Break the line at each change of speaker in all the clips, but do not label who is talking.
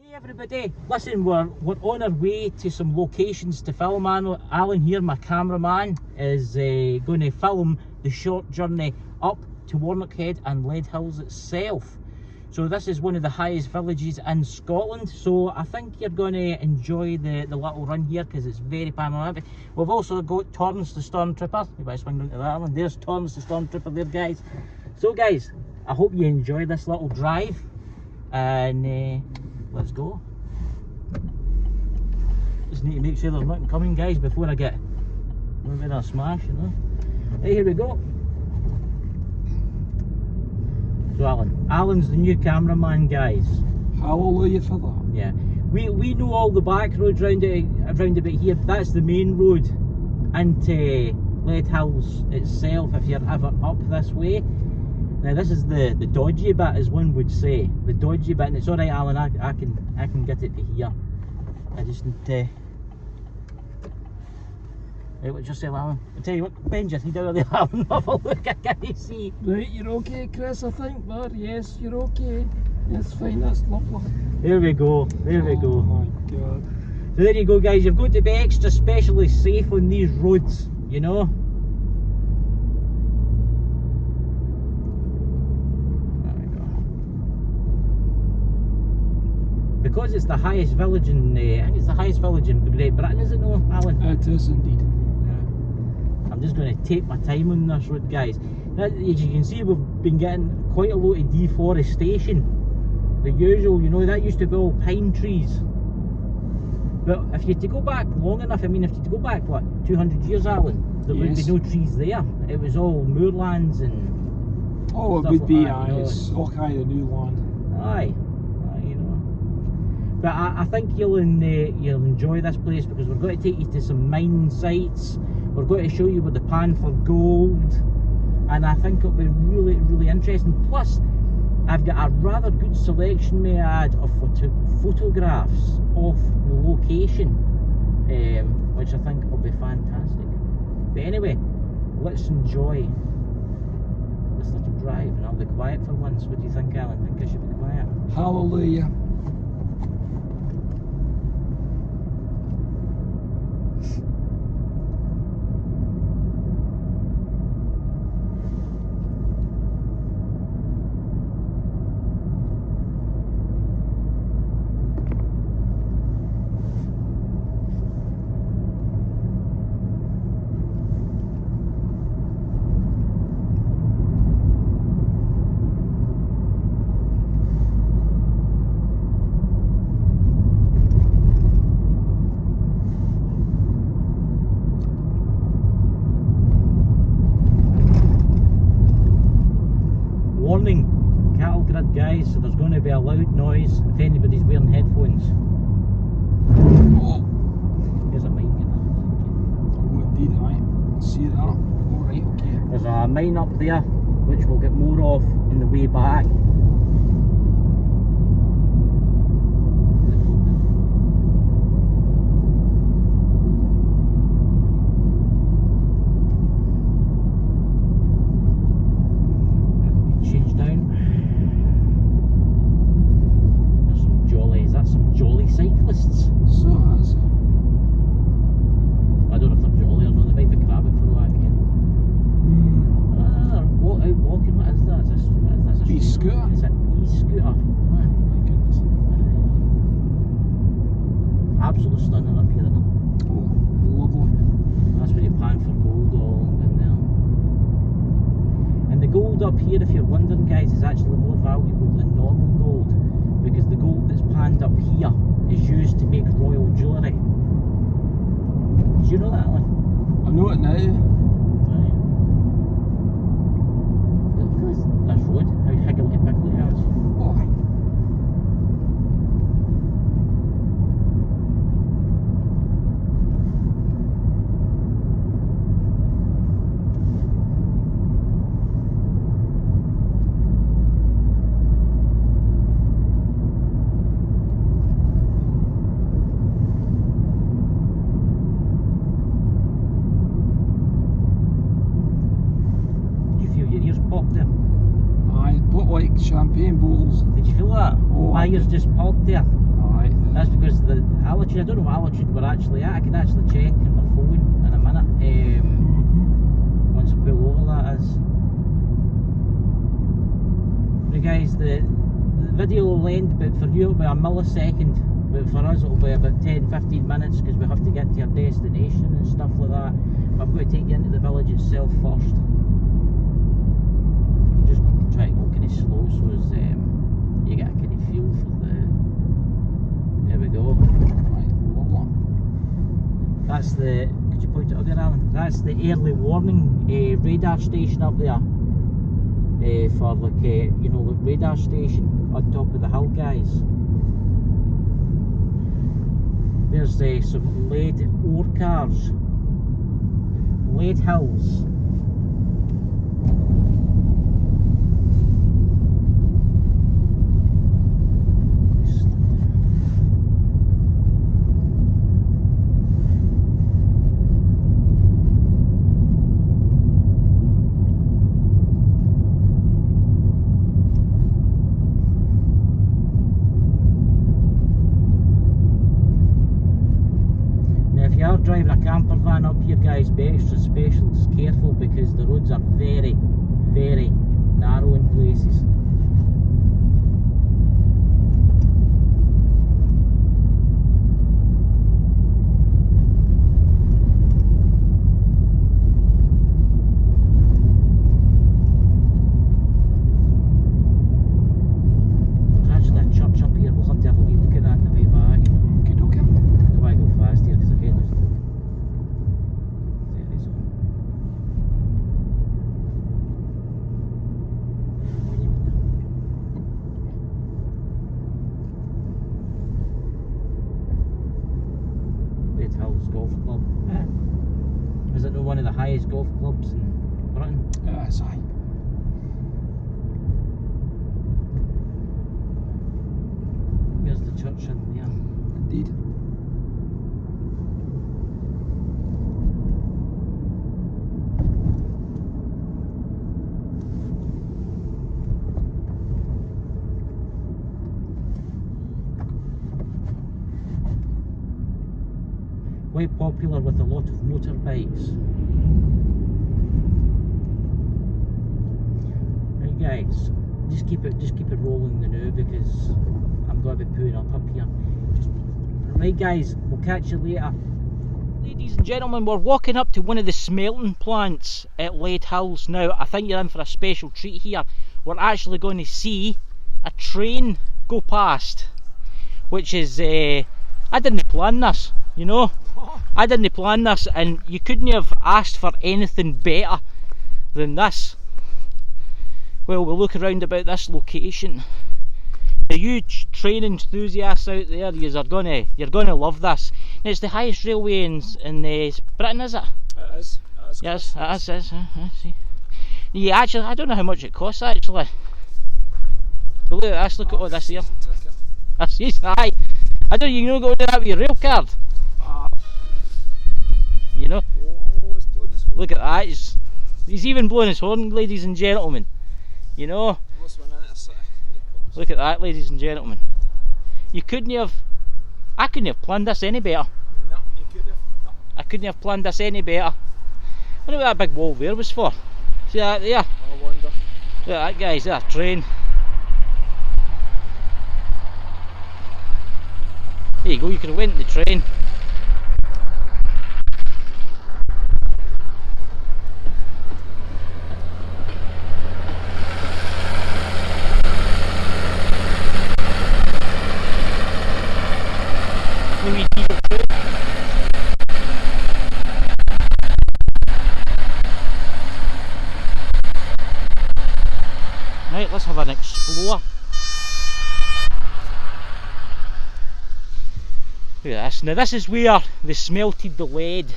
Hey everybody, listen, we're on our way to some locations to film. Alan here, my cameraman, is going to film the short journey up to Wanlockhead and Leadhills itself. So this is one of the highest villages in Scotland, so I think you're going to enjoy the little run here because it's very panoramic. We've also got Torrance the Stormtrooper. You better swing into that, Alan. There's Torrance the Stormtrooper there, guys. So guys, I hope you enjoy this little drive, and let's go. Just need to make sure there's nothing coming, guys, before I get maybe a smash, you know. Right, here we go. So Alan's the new cameraman, guys.
Hallelujah for that.
Yeah, we know all the back roads round about here. That's the main road into Leadhills itself if you're ever up this way. Now this is the dodgy bit, as one would say. The dodgy bit, and it's alright, Alan, I can get it to here. I just need to... Right, what's yourself, Alan? I'll tell you what, bend your head out of there, Alan, have a look, I can't see.
Right, you're okay, Chris, I think there. Yes, you're okay. That's fine, that's lovely.
There we go, there we go.
Oh my god.
So there you go, guys, you've got to be extra specially safe on these roads, you know. Because it's the highest village in, I think it's the highest village in Great Britain, is it no, Alan?
It is indeed.
Yeah. I'm just going to take my time on this road, guys. Now, as you can see, we've been getting quite a lot of deforestation. The usual, you know, that used to be all pine trees. But if you had to go back long enough, I mean, if you had to go back, what, 200 years, Alan, there would be no trees there. It was all moorlands and
oh, it would be, aye, it's all kind of new land.
Aye. But I think you'll enjoy this place because we're going to take you to some mining sites. We're going to show you where they pan for gold, and I think it'll be really, really interesting. Plus, I've got a rather good selection, may I add, of photographs of the location, which I think will be fantastic. But anyway, let's enjoy this little drive, and I'll be quiet for once. What do you think, Alan? Think I should be quiet?
Hallelujah.
Warning, cattle grid, guys, so there's going to be a loud noise if anybody's wearing headphones.
Oh,
There's a mine
oh indeed, aye. I see that. Alright, okay.
There's a mine up there, which we'll get more of on the way back. Cyclists.
So has.
I don't know if they're jolly or not, they might be crabbing for all I care. Out walking, what is that? Is this a
E-scooter?
It's an e-scooter.
My goodness.
Absolutely stunning up here, isn't it?
Oh, lovely.
That's where you pan for gold all in there. And the gold up here, if you're wondering, guys, is actually more valuable than normal gold, because the gold that's panned up here is used to make royal jewellery. Did you know that, Alan?
I know it now.
Right. Look at this road, how higgledy-piggledy it is.
Oh, aye. Like champagne bottles.
Did you feel that?
Oh,
My ears just popped there.
Aye.
That's because the altitude, I don't know what altitude we're actually at. I can actually check on my phone in a minute. Once I pull over, that is. Right guys, the video will end, but for you it'll be a millisecond, but for us it'll be about 10-15 minutes because we have to get to our destination and stuff like that. But I'm going to take you into the village itself first. Just try to go kind of slow so as you get a kind of feel for the. There we go. That's the. Could you point it up there, Alan? That's the early warning radar station up there. For like you know, like radar station on top of the hill, guys. There's some lead ore cars. Leadhills. Driving a camper van up here, guys, be extra careful because the roads are very, very narrow in places. There's actually a church up here, we'll have to have a wee look at that on the way back.
Okay, okay.
I don't want to go fast here because again there's Leadhills Golf Club. Is it not one of the highest golf clubs in Britain?
Yes, aye.
There's the church in there.
Indeed.
Quite popular with a lot of motorbikes. Right guys, just keep it rolling now because I'm going to be pulling up here. Right guys, we'll catch you later. Ladies and gentlemen, we're walking up to one of the smelting plants at Leadhills now. I think you're in for a special treat here. We're actually going to see a train go past, which is, I didn't plan this, you know. I didn't plan this, and you couldn't have asked for anything better than this. Well, we'll look around about this location. The huge train enthusiasts out there, you're gonna love this. Now, it's the highest railway in Britain, is it?
It is.
Yes, it is. See. Yeah, actually, I don't know how much it costs actually. But look at this. Look at all this here. This is high. I don't. You know, go down that with your rail card. You know. Look at that. He's even blowing his horn, ladies and gentlemen. You know. Look at that, ladies and gentlemen. I couldn't have planned this any better.
No, you couldn't have. No.
I couldn't have planned this any better. I wonder what that big wall there was for. See that there?
I wonder.
Look at that, guys. That train. There you go. You could have went in the train. Right, let's have an explore. Look at this. Now this is where they smelted the lead.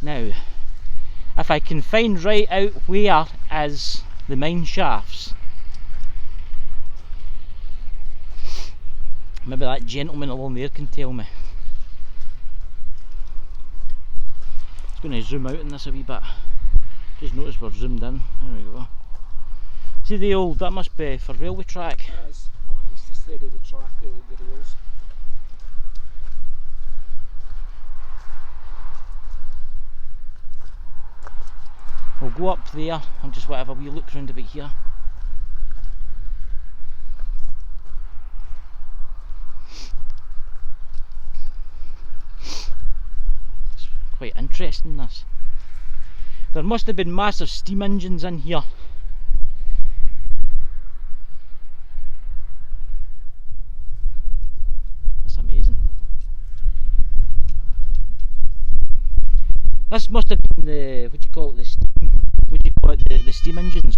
Now, if I can find right out where is the mine shafts. Maybe that gentleman along there can tell me. Just going to zoom out in this a wee bit. Just notice we're zoomed in. There we go. See the old, that must be for railway track.
It is. Oh, it's just there of the track, the rails.
We'll go up there and just whatever we look round a bit here. It's quite interesting, this. There must have been massive steam engines in here. That's amazing. This must have been the, what do you call it, the steam, what do you call it, the steam engines.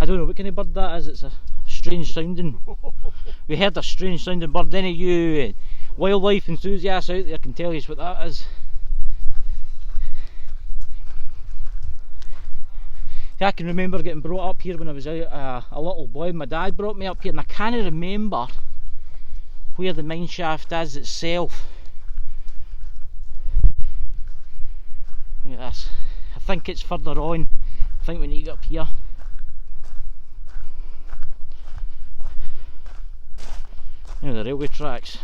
I don't know what kind of bird that is, it's a strange sounding. We heard a strange sounding bird. Any of you wildlife enthusiasts out there can tell us what that is. I can remember getting brought up here when I was a little boy. My dad brought me up here and I can't remember where the mine shaft is itself. Look at this. I think it's further on. I think we need to get up here. You know, the railway tracks.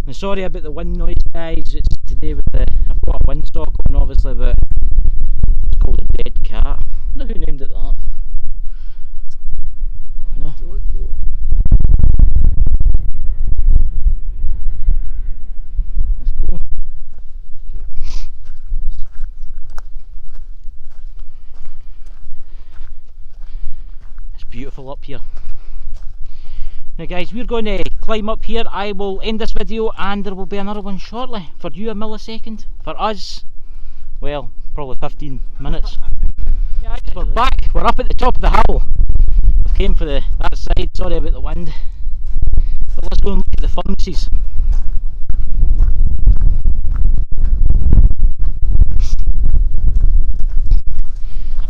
And sorry about the wind noise, guys. It's today with the, I've got a windsock on obviously, but it's called a dead cat. I don't know who named it that. You know? Let's go. It's beautiful up here. Now guys, we're going to climb up here. I will end this video and there will be another one shortly. For you a millisecond, for us, well, probably 15 minutes. Yeah, we're back, we're up at the top of the hill. We came for that side, sorry about the wind. But let's go and look at the furnaces.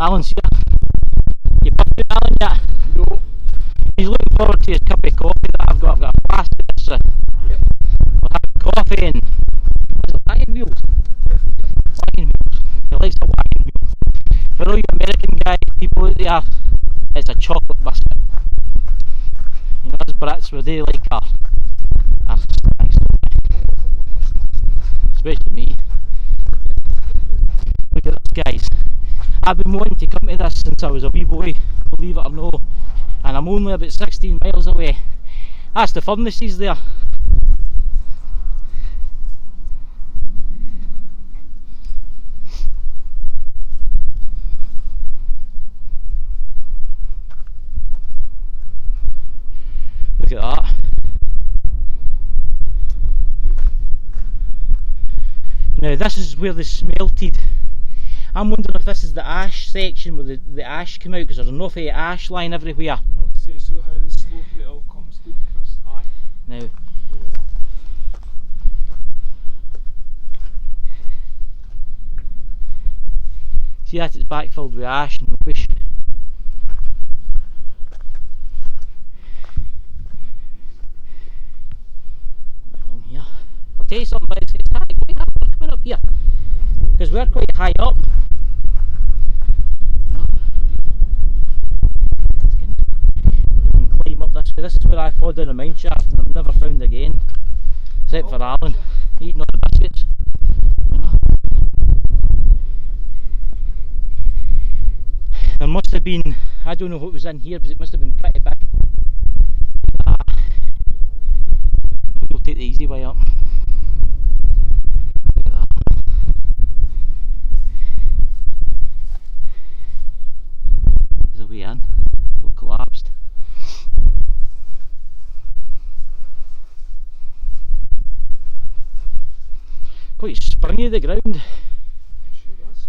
Alan's here. You bumped it, Alan, yet?
No.
He's looking forward to his cup of coffee that I've got. I've got a plastic, so yep. We're having coffee and is it wagon wheels? Wagon wheels. He likes a wagon wheel. For all you American guys, people out there, it's a chocolate biscuit. You know, us Brits, where they like our snacks. Especially me. Look at this, guys. I've been wanting to come to this since I was a wee boy, believe it or no. And I'm only about 16 miles away. That's the furnaces there. Look at that. Now this is where they smelted. I'm wondering if this is the ash section where the ash came out, because there's enough ash lying everywhere.
I would say so, how the slope it all comes down, Chris. Aye.
Now, see that it's backfilled with ash and rubbish. Along here. I'll tell you something, but it's quite hard coming up here, because we're quite high up. This is where I fall down a mine shaft and I'm never found again, except for Alan eating all the biscuits. You know. There must have been, I don't know what was in here, but it must have been pretty big. We'll take the easy way up. Look at that. There's a way in, it's all collapsed. Quite springy, the ground.
Sure does.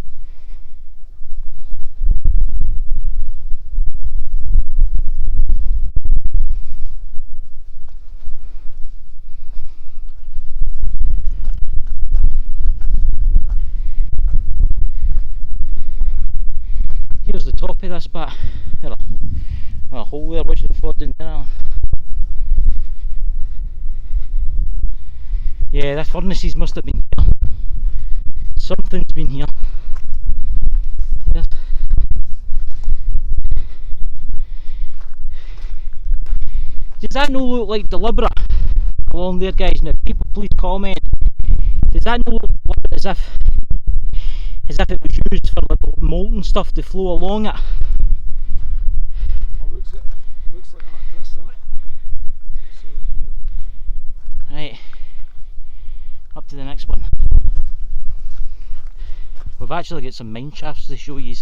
Here's the top of this bit. There's a hole there which they've flooded in there. Yeah, the furnaces must have been here. Something's been here. Yes. Does that not look like deliberate along there, guys? Now, people, please comment. Does that not look as if it was used for the molten stuff to flow along it?
Oh, looks like that, Chris, right? So here.
Right, up to the next one. We've actually got some mine shafts to show you.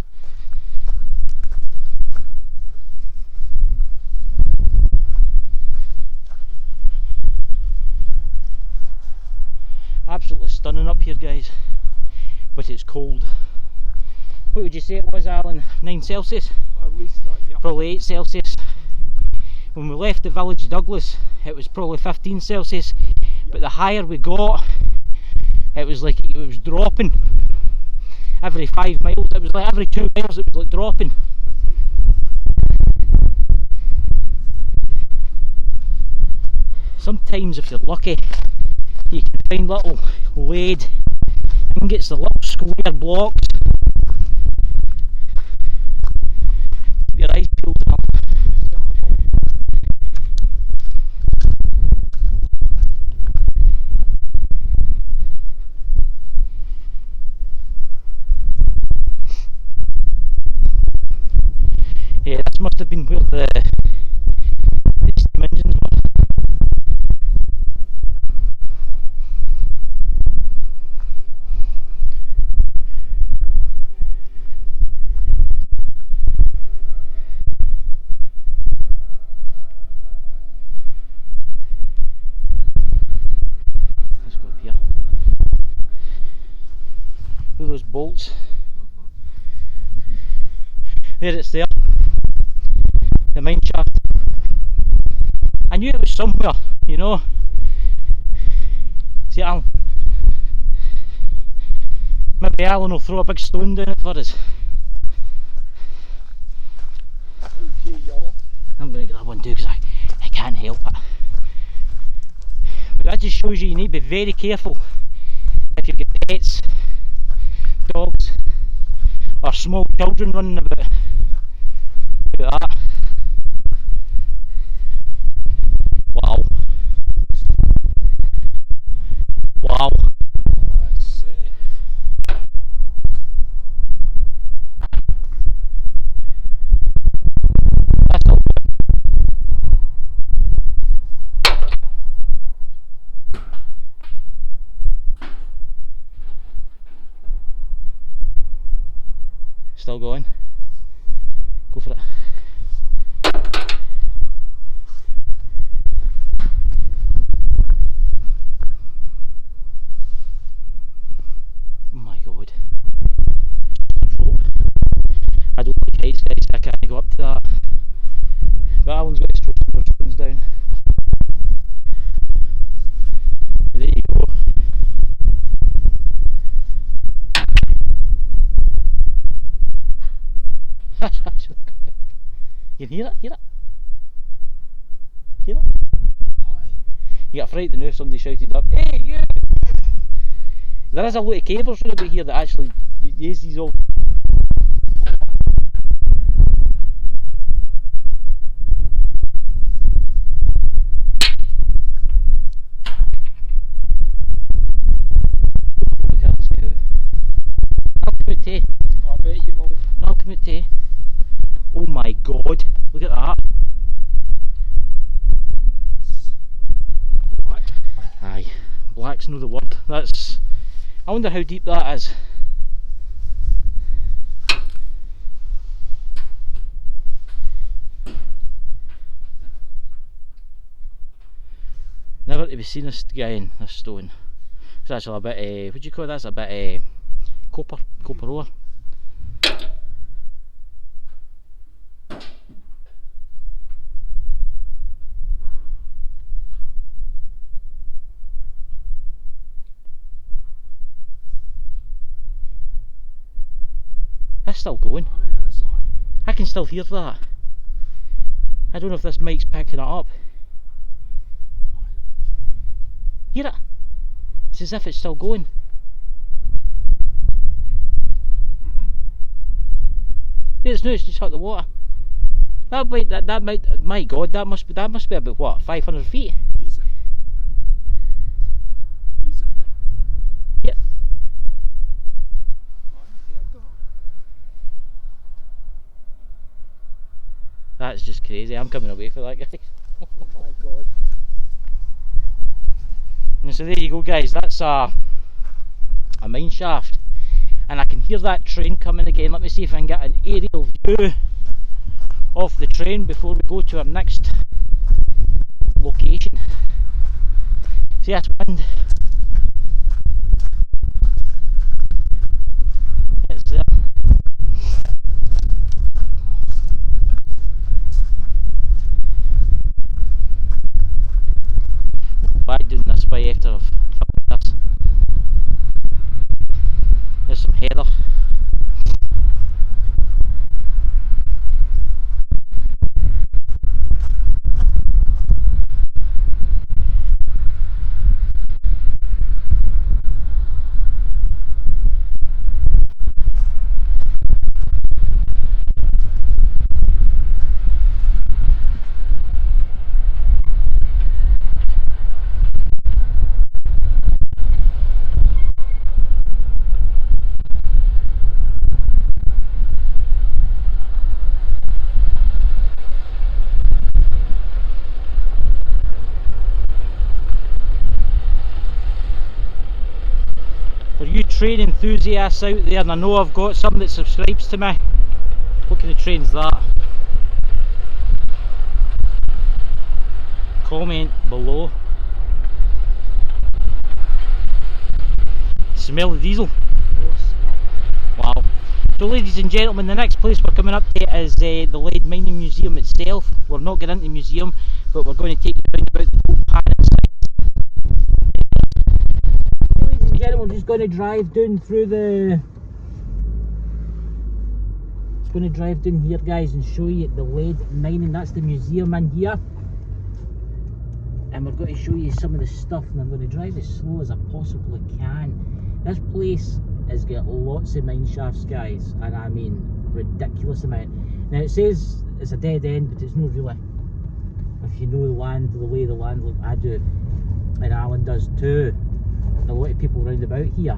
Absolutely stunning up here, guys, but it's cold. What would you say it was, Alan? 9 Celsius?
At least that, yeah.
Probably 8 Celsius. When we left the village Douglas, it was probably 15 Celsius, but the higher we got, it was like it was dropping. Every 5 miles, it was like every 2 miles it was like dropping. Sometimes if you're lucky, you can find little lead ingots, the little square blocks. Keep your eyes peeled up. Yeah, this must have been where the steam engines were. Let's go up here. Look at those bolts. There, it's there. The mine shaft. I knew it was somewhere, you know. See, Alan? Maybe Alan will throw a big stone down it for us.
Okay, y'all.
I'm going to grab one too because I can't help it. But that just shows you need to be very careful if you've got pets, dogs, or small children running about. Look at that. Wow. Wow.
That's
That's all. Still going. Go for it. Oh my god. I don't like heights, guys, I can't go up to that. But Alan's got to throw some more stones down. There you go. That's actually good. You can hear it? Hear it? Hear it?
aye.
You got frightened if somebody shouted up, "Hey, you!" There is a lot of cavers around about here that actually use these old. Look at it. I'll come out to you.
I bet you will.
I'll come out to you. Oh my god, look at that.
Black.
Aye, black's no the word. That's. I wonder how deep that is. Never to be seen this guy in this stone. It's actually a bit, what do you call this? A bit copper ore. That's still going.
Aye, that's aye.
I can still hear that. I don't know if this mic's picking it up. Hear it? It's as if it's still going. There it's now, it's just hit the water. That might, my God, that must be about what, 500 feet?
Easy. Easy.
Yeah. That's just crazy. I'm coming away for that, guys.
Oh my God.
And so there you go, guys. That's a mine shaft, and I can hear that train coming again. Let me see if I can get an aerial view of the train before we go to our next location. See, that's wind. It's there. Why doing this way after I've filmed this? There's some heather. For you train enthusiasts out there, and I know I've got some that subscribes to me, what kind of train's that? Comment below. Smell the diesel. Wow. So ladies and gentlemen, the next place we're coming up to is the Lead Mining Museum itself. We're not going into the museum, but we're going to take you around about the gold pan inside. Ladies and gentlemen, we're just going to drive down through the... Just going to drive down here, guys, and show you the lead mining. That's the museum in here. And we're going to show you some of the stuff, and I'm going to drive as slow as I possibly can. This place has got lots of mine shafts, guys, and I mean ridiculous amount. Now it says it's a dead end, but it's not really. If you know the land, the lay of the land like I do, and Alan does too, and a lot of people round about here.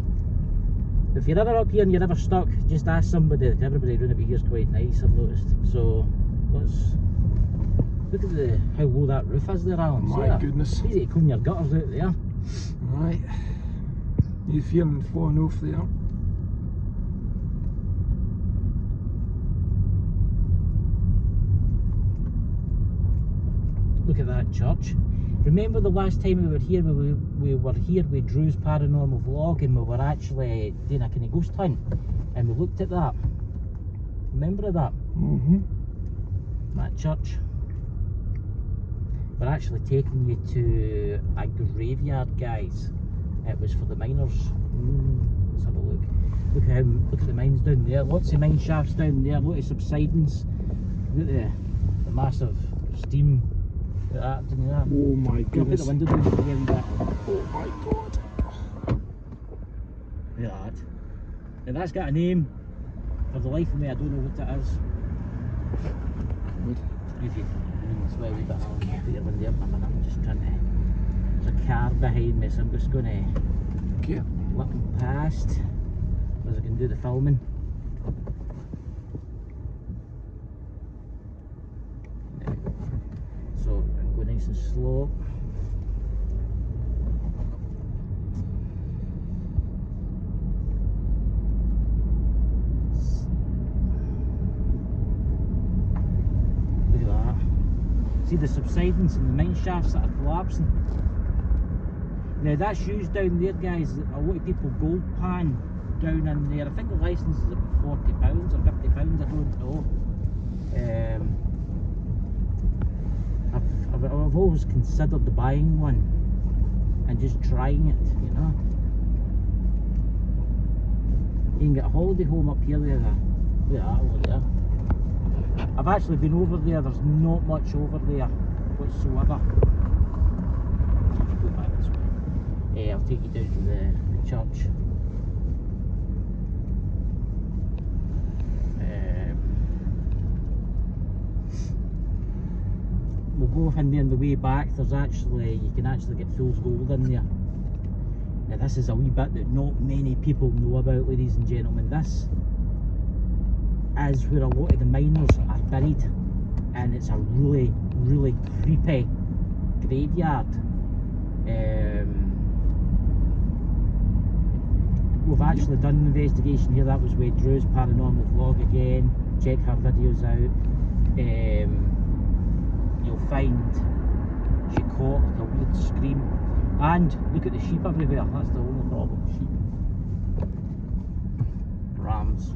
But if you're ever up here and you're ever stuck, just ask somebody. Everybody round about here is quite nice, I've noticed. So let's look at how low that roof is there, Alan.
My goodness.
Easy to clean your gutters out there.
Right. You feeling falling off there?
Look at that church. Remember the last time we were here, we were here with Drew's paranormal vlog, and we were actually doing a kind of ghost hunt, and we looked at that. Remember that?
Mm-hmm.
That church. We're actually taking you to a graveyard, guys. It was for the miners. Let's have a look. Look at the mines down there. Lots of mine shafts down there. Lots of subsidence. Look at the massive steam. Look at that down there.
Oh my goodness.
Put the window down there and that.
Oh my God.
Look at that. Now that's got a name. For the life of me, I don't know what it is.
Good.
If you this way a wee bit, I'll put your window up a minute. I'm just trying to. There's a car behind me, so I'm just going to look past as I can do the filming. There we go. So I'm going nice and slow. Look at that. See the subsidence and the mine shafts that are collapsing. Now that's used down there, guys. A lot of people gold pan down in there. I think the licence is about £40 or £50, I don't know. I've always considered buying one and just trying it, you know. You can get a holiday home up here there. Look at that over there. I've actually been over there, there's not much over there whatsoever. Go back this way. I'll take you down to the church. we'll go in there on the way back. There's actually, you can actually get fool's gold in there. Now this is a wee bit that not many people know about, ladies and gentlemen. This is where a lot of the miners are buried, and it's a really, really creepy graveyard. We've actually done an investigation here. That was with Drew's paranormal vlog again. Check her videos out. You'll find she caught like a weird scream. And look at the sheep everywhere. That's the only problem. Sheep. Rams.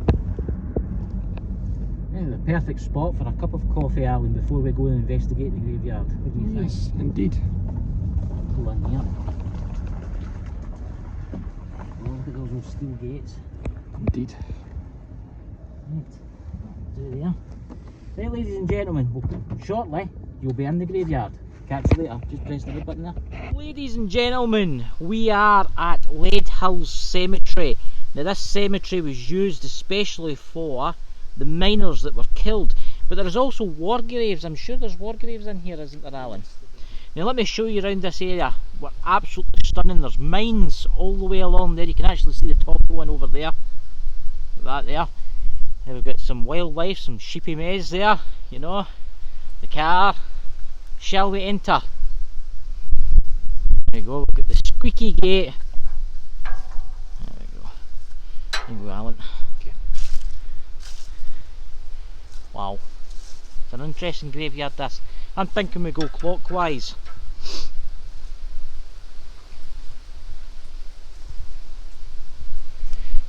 And the perfect spot for a cup of coffee, Alan, before we go and investigate the graveyard. What do you think?
Yes, indeed.
Pull in here. Oh, look at those old steel gates.
Indeed.
Right, do there. Right, ladies and gentlemen, shortly you'll be in the graveyard. Catch you later. Just press the red button there. Ladies and gentlemen, we are at Leadhills Cemetery. Now this cemetery was used especially for the miners that were killed, but there is also war graves. I'm sure there's war graves in here, isn't there, Alan? Now let me show you around this area. We're absolutely stunning. There's mines all the way along there. You can actually see the top one over there. That there. And we've got some wildlife, some sheepy maize there, you know. The car. Shall we enter? There we go, we've got the squeaky gate. There we go. There you go, Alan.
Okay.
Wow. It's an interesting graveyard this. I'm thinking we go clockwise.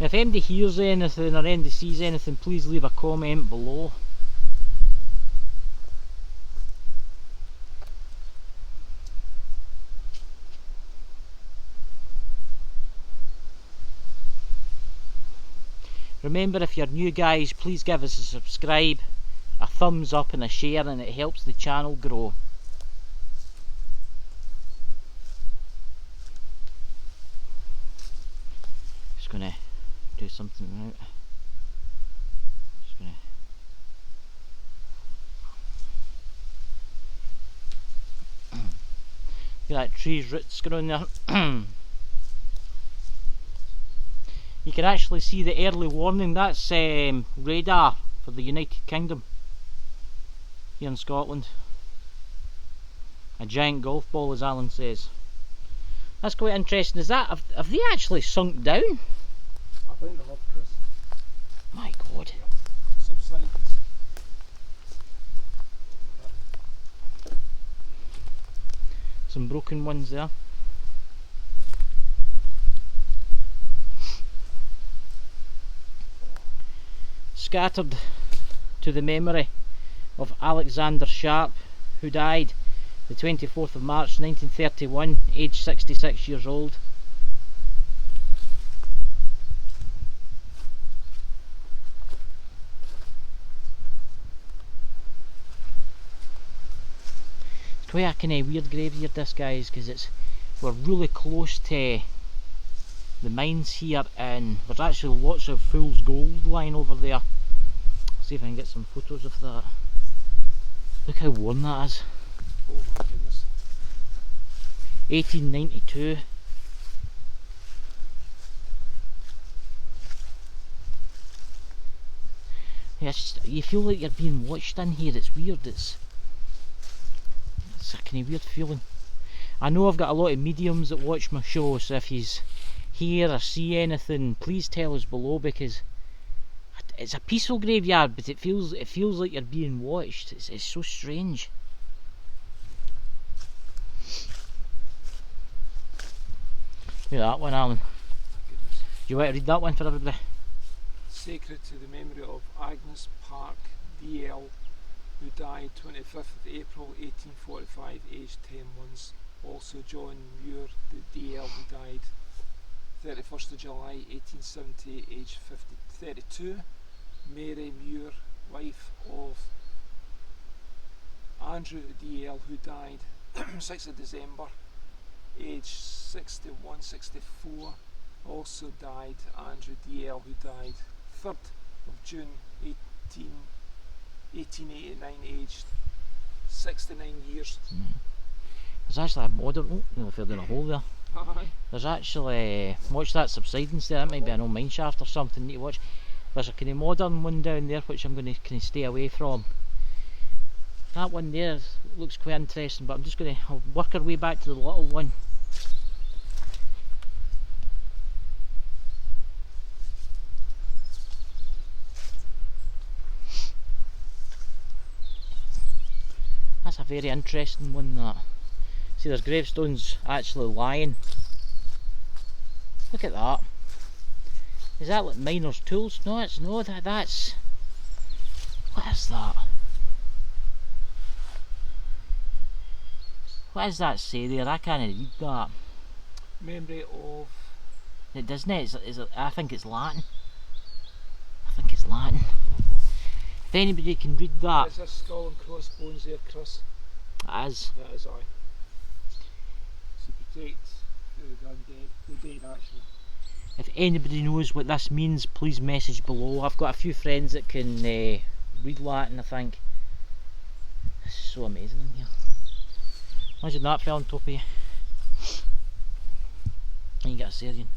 Now if anybody hears anything or anybody sees anything, please leave a comment below. Remember, if you're new guys, please give us a subscribe, a thumbs up and a share, and it helps the channel grow. Just gonna do something out. Just gonna look at that tree's roots growing there. You can actually see the early warning. That's radar for the United Kingdom here in Scotland. A giant golf ball, as Alan says. That's quite interesting. Is that, have they actually sunk down?
I think they have, Chris.
My God.
Subsidence.
Some broken ones there. Scattered to the memory of Alexander Sharp, who died the 24th of March 1931, aged 66 years old. It's quite a kind of weird graveyard this, guys, because we're really close to the mines here, and there's actually lots of fool's gold lying over there. See if I can get some photos of that. Look how worn that is.
Oh my goodness.
1892. Yeah, you feel like you're being watched in here. It's weird. It's a kind of weird feeling. I know I've got a lot of mediums that watch my show, so if you hear or see anything, please tell us below, because it's a peaceful graveyard, but it feels like you're being watched. It's so strange. Look at that one, Alan.
My goodness.
Do you want to read that one for everybody?
Sacred to the memory of Agnes Park DL, who died 25th of April 1845, aged 10 months. Also John Muir, the DL, who died 31st of July 1870, aged 32. Mary Muir, wife of Andrew DL, who died 6th of December, aged 61, 64. Also died Andrew DL, who died 3rd of June 1889, aged 69 years.
There's actually a modern, oh, I don't know if you're doing a hole there.
Aye.
There's actually, watch that subsidence there, that might be an old mine shaft or something need to watch. There's a kind of modern one down there which I'm going to kind of stay away from. That one there looks quite interesting, but I'm just going to work our way back to the little one. That's a very interesting one, that. See, there's gravestones actually lying. Look at that. Is that like miner's tools? No, it's no, that's... What is that? What does that say there? I can't read that.
Memory of...
It doesn't it? I think it's Latin. I think it's Latin. If anybody can read that...
Is this skull and crossbones there, Chris?
It is.
That is aye. To protect the undead, the dead actually.
If anybody knows what this means, please message below. I've got a few friends that can read Latin, I think. It's so amazing in here. Imagine that fell on top of you. And you get a Syrian.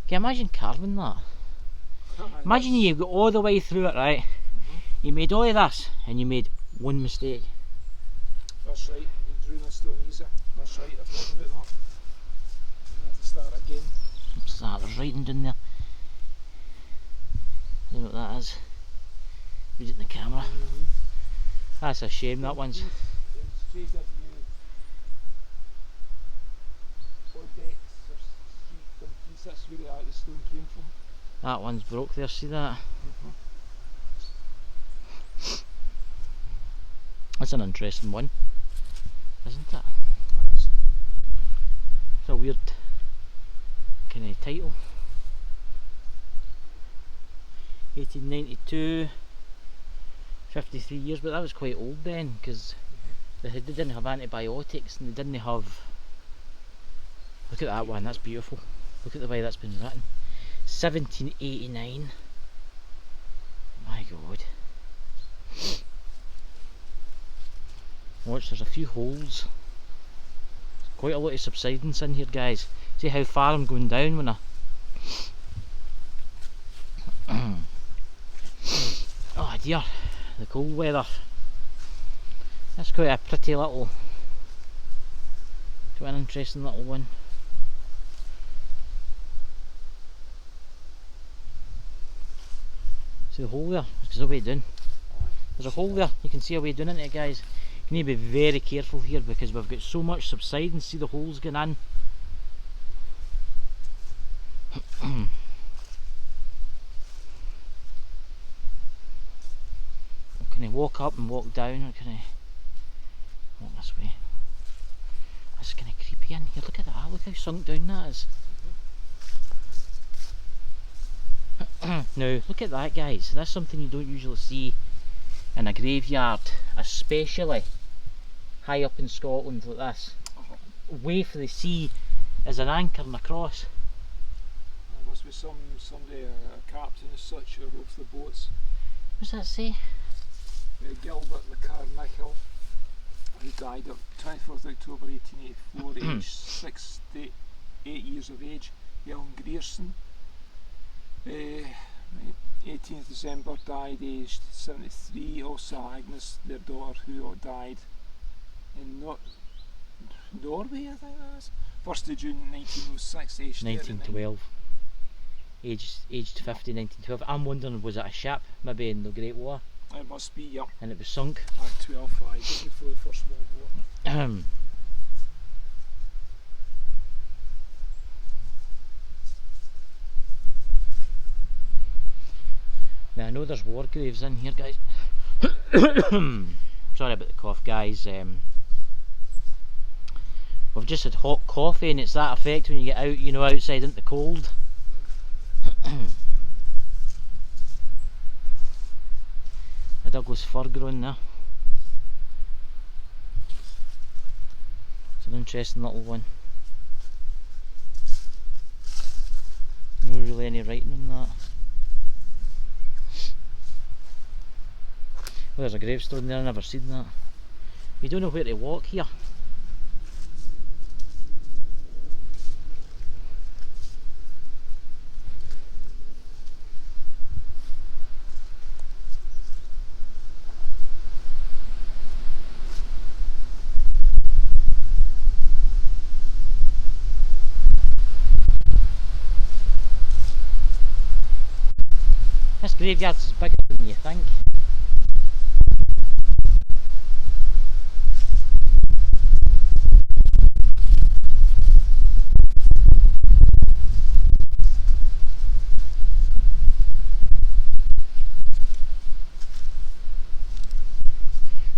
Can you imagine carving that? Imagine you got all the way through it, right? You made all of this and you made one mistake.
That's right, you drew my stone easy. That's right, I've thought about that. You have to start again.
What's that? There's writing down there. I don't know what that is. Read it in the camera. That's a shame, that one's.
That's where the stone came from.
That one's broke there, see that? That's an interesting one, isn't it? It's a weird kind of title. 1892, 53 years, but that was quite old then, because they didn't have antibiotics and they didn't have... Look at that one, that's beautiful. Look at the way that's been written. 1789. My God. Watch, there's a few holes. Quite a lot of subsidence in here, guys. See how far I'm going down when I... Oh dear, the cold weather. That's quite a pretty little... Quite an interesting little one. See the hole there? There's a way down. There's a hole there, you can see a way down into it, guys. You need to be very careful here because we've got so much subsidence. See the holes going in. Can I walk up and walk down, or can I walk this way? That's kind of creepy in here. Look at that, look how sunk down that is. Now, look at that, guys. That's something you don't usually see in a graveyard, especially high up in Scotland like this. Away from the sea is an anchor and a cross.
There must be somebody, a captain as such, who rows the boats.
What does that say?
Gilbert McCarmichael, who died on 24th October 1884, aged 68 years of age. Ellen Grierson, 18th December, died aged 73. Also Agnes, their daughter, who died in Norway, I think that is. 1st of June 1906, aged
1912. Aged 50, 1912. I'm wondering, was it a ship, maybe in the Great War?
It must be, yep.
And it was sunk?
12, just before the First World War.
Now I know there's war graves in here, guys. Sorry about the cough, guys. We've just had hot coffee and it's that effect when you get out, you know, outside into the cold. A Douglas fir growing there. It's an interesting little one. No really any writing on that. Well, there's a gravestone there, I've never seen that. You don't know where to walk here. This graveyard is bigger than you think.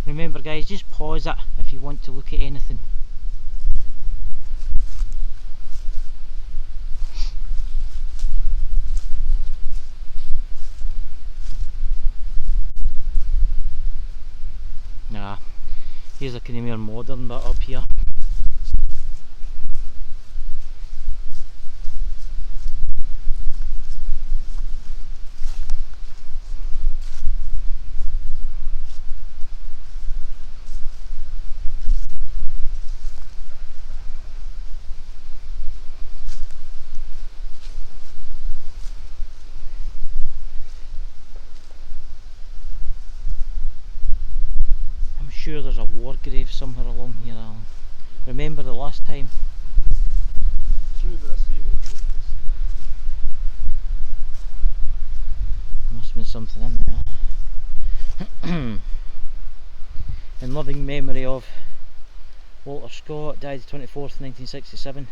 Remember guys, just pause it if you want to look at anything. Nah, here's a kind of more modern bit up here. Sure there's a war grave somewhere along here, Alan. Remember the last time?
Through this area.
There must have been something in there. In loving memory of Walter Scott, died 24th 1967,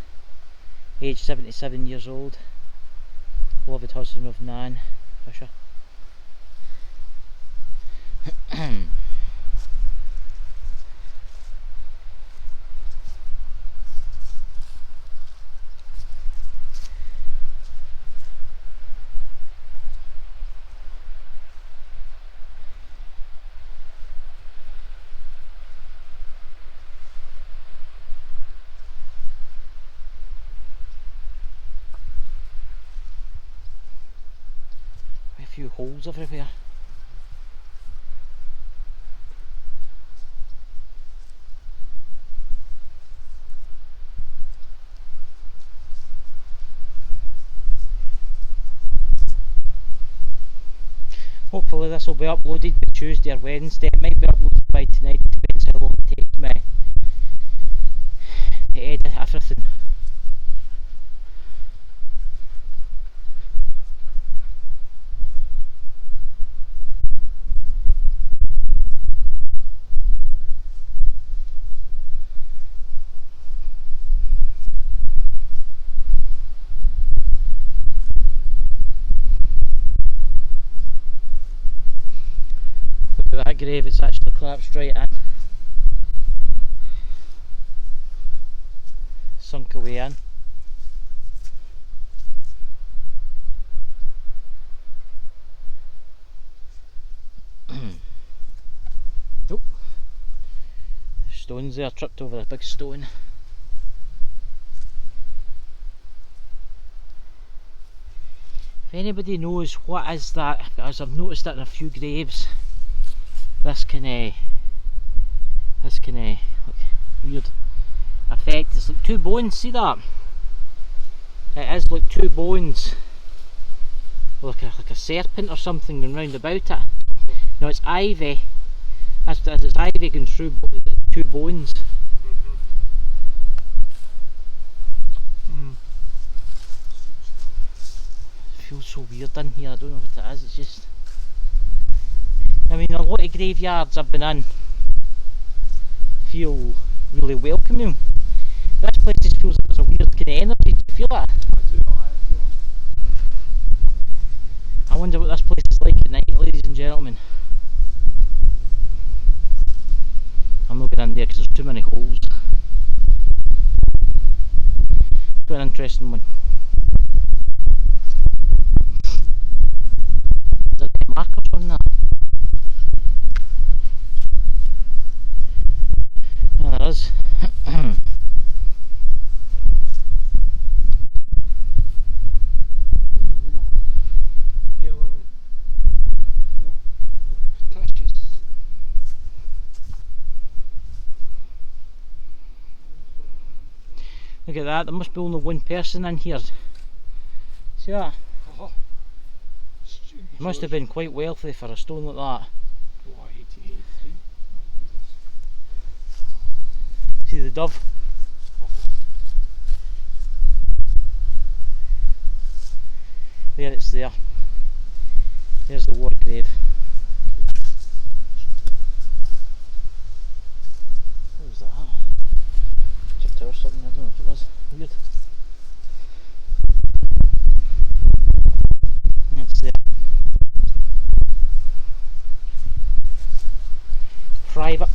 aged 77 years old, beloved husband of Nan Fisher. A few holes everywhere. Hopefully this will be uploaded by Tuesday or Wednesday. It might be uploaded by tonight, depends how long it takes me to edit everything. That grave, it's actually collapsed right in, sunk away in. Oh, stones there, tripped over a big stone. If anybody knows what is that, as I've noticed that in a few graves, this kind of weird effect. It's like two bones, see that? It is like two bones, like a serpent or something going round about it. No, it's ivy. As it's ivy going through two bones. It feels so weird in here, I don't know what it is, it's just... I mean, a lot of graveyards I've been in feel really welcoming. This place just feels like there's a weird kind of energy. Do you feel that? I wonder what this place is like at night, ladies and gentlemen. I'm not going in there because there's too many holes. Quite an interesting one. Is there any markers on that? Yeah, there is. Look at that, there must be only one person in here. See that?
Oh,
He must have been quite wealthy for a stone like that.
Why 1883?
See the dove? There, it's there. There's the war grave. What was that? Chapter or something, I don't know what it was. Weird. It's there. Private.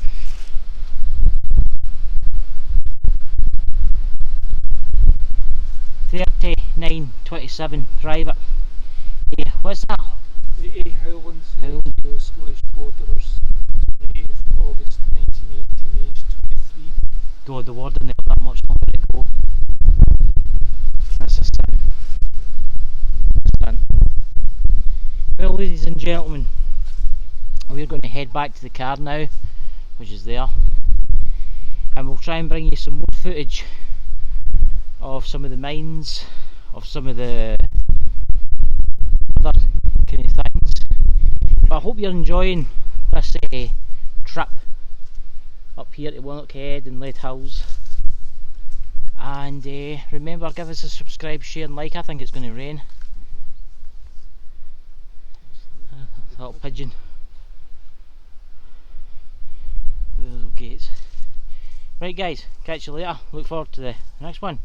$39.27 private. Yeah, what's that?
The A. Howlands,
Howlands.
Scottish Borderers, 8th August 1918, age 23.
God, the warden there that much longer to go. That's a sin. Well, ladies and gentlemen, we're going to head back to the car now, which is there, and we'll try and bring you some more footage of some of the mines, of some of the other kind of things. But I hope you're enjoying this trip up here to Wanlockhead and Leadhills. And remember, give us a subscribe, share and like. I think it's going to rain. Little pigeon. The little gates. Right guys, catch you later. Look forward to the next one.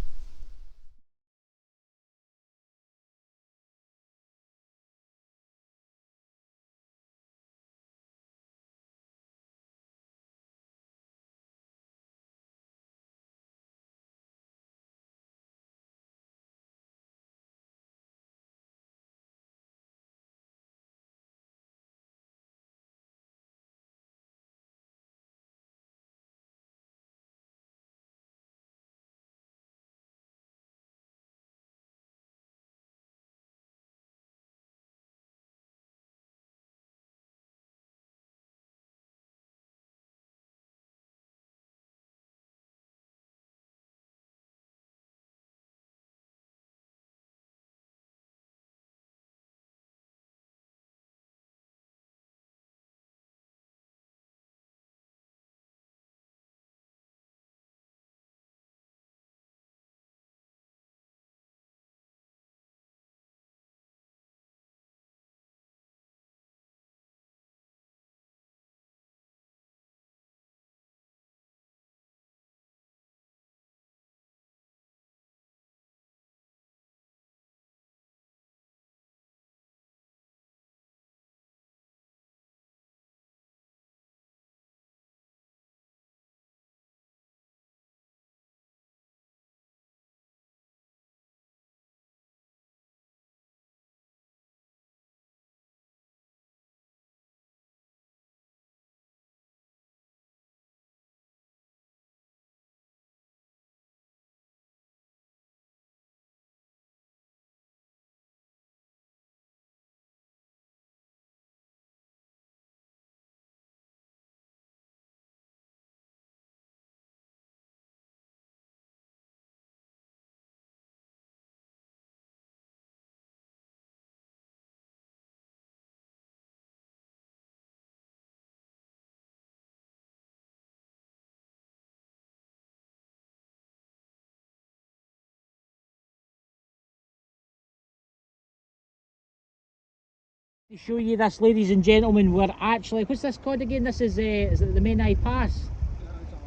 To show you this, ladies and gentlemen, we're actually, what's this called again? This is it the Menai Pass?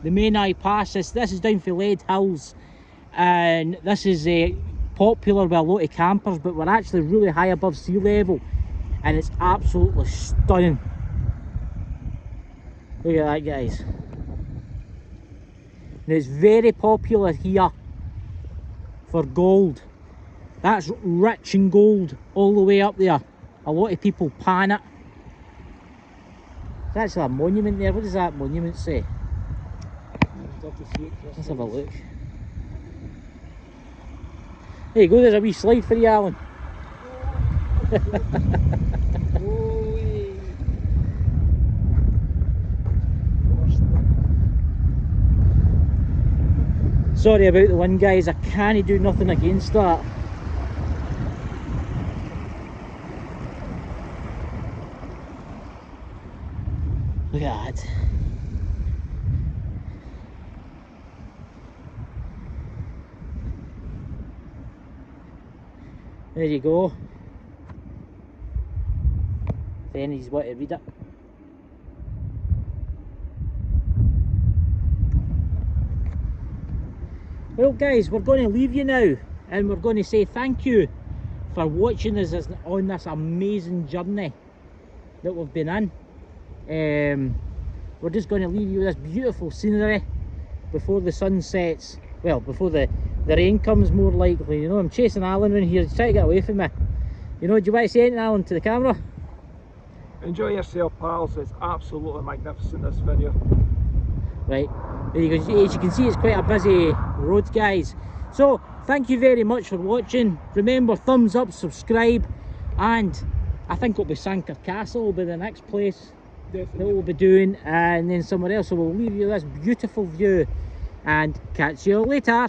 The Menai Pass. This is down for Leadhills, and this is popular with a lot of campers, but we're actually really high above sea level, and it's absolutely stunning. Look at that, guys. And it's very popular here for gold. That's rich in gold all the way up there. A lot of people pan it. There's actually a monument there. What does that monument say? Let's have a look. There you go, there's a wee slide for you, Alan. Sorry about the wind, guys, I can't do nothing against that. Look at that. There you go. If anybody's want to read it. Well guys, we're going to leave you now and we're going to say thank you for watching us on this amazing journey that we've been in. We're just going to leave you with this beautiful scenery before the sun sets. Well, before the rain comes, more likely. You know, I'm chasing Alan in here, he's trying to get away from me. You know, do you want to say anything, Alan, to the camera?
Enjoy yourself, pals. It's absolutely magnificent, this video.
Right, there you go. As you can see, it's quite a busy road, guys. So thank you very much for watching. Remember, thumbs up, subscribe, and I think it'll be Sanker Castle will be the next place that we'll be doing, and then somewhere else. So we'll leave you this beautiful view and catch you later.